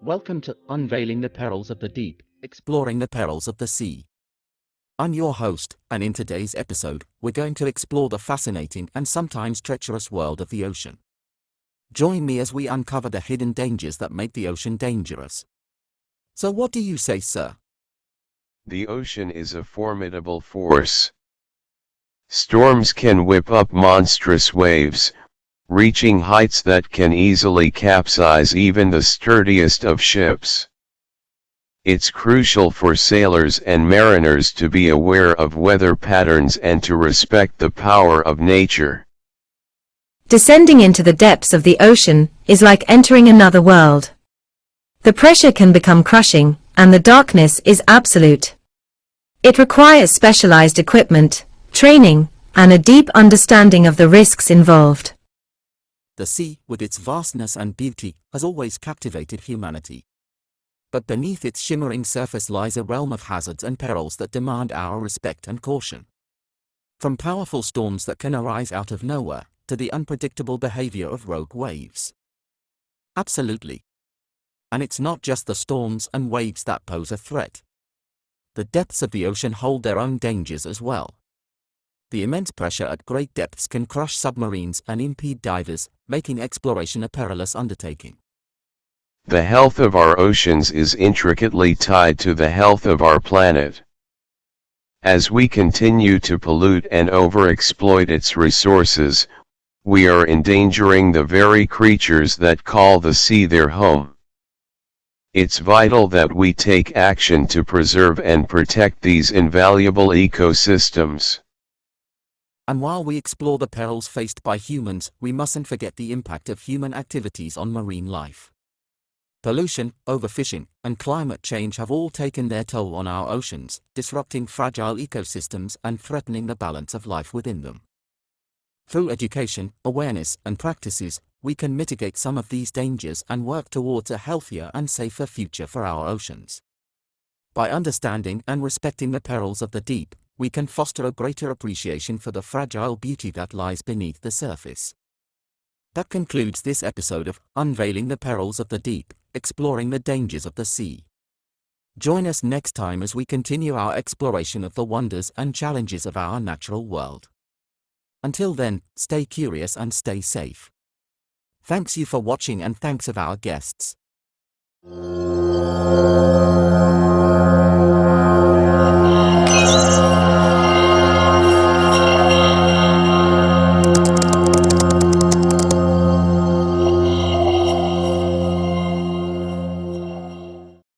Welcome to Unveiling the Perils of the Deep, Exploring the Perils of the Sea. I'm your host, and in today's episode, we're going to explore the fascinating and sometimes treacherous world of the ocean. Join me as we uncover the hidden dangers that make the ocean dangerous. So what do you say, sir? The ocean is a formidable force. Storms can whip up monstrous waves, reaching heights that can easily capsize even the sturdiest of ships. It's crucial for sailors and mariners to be aware of weather patterns and to respect the power of nature. Descending into the depths of the ocean is like entering another world. The pressure can become crushing, and the darkness is absolute. It requires specialized equipment, training, and a deep understanding of the risks involved. The sea, with its vastness and beauty, has always captivated humanity. But beneath its shimmering surface lies a realm of hazards and perils that demand our respect and caution. From powerful storms that can arise out of nowhere, to the unpredictable behavior of rogue waves. Absolutely. And it's not just the storms and waves that pose a threat. The depths of the ocean hold their own dangers as well. The immense pressure at great depths can crush submarines and impede divers, making exploration a perilous undertaking. The health of our oceans is intricately tied to the health of our planet. As we continue to pollute and overexploit its resources, we are endangering the very creatures that call the sea their home. It's vital that we take action to preserve and protect these invaluable ecosystems. And while we explore the perils faced by humans, we mustn't forget the impact of human activities on marine life. Pollution, overfishing, and climate change have all taken their toll on our oceans, disrupting fragile ecosystems and threatening the balance of life within them. Through education, awareness, and practices, we can mitigate some of these dangers and work towards a healthier and safer future for our oceans. By understanding and respecting the perils of the deep, we can foster a greater appreciation for the fragile beauty that lies beneath the surface. That concludes this episode of Unveiling the Perils of the Deep, Exploring the Dangers of the Sea. Join us next time as we continue our exploration of the wonders and challenges of our natural world. Until then, stay curious and stay safe. Thanks you for watching and thanks of our guests.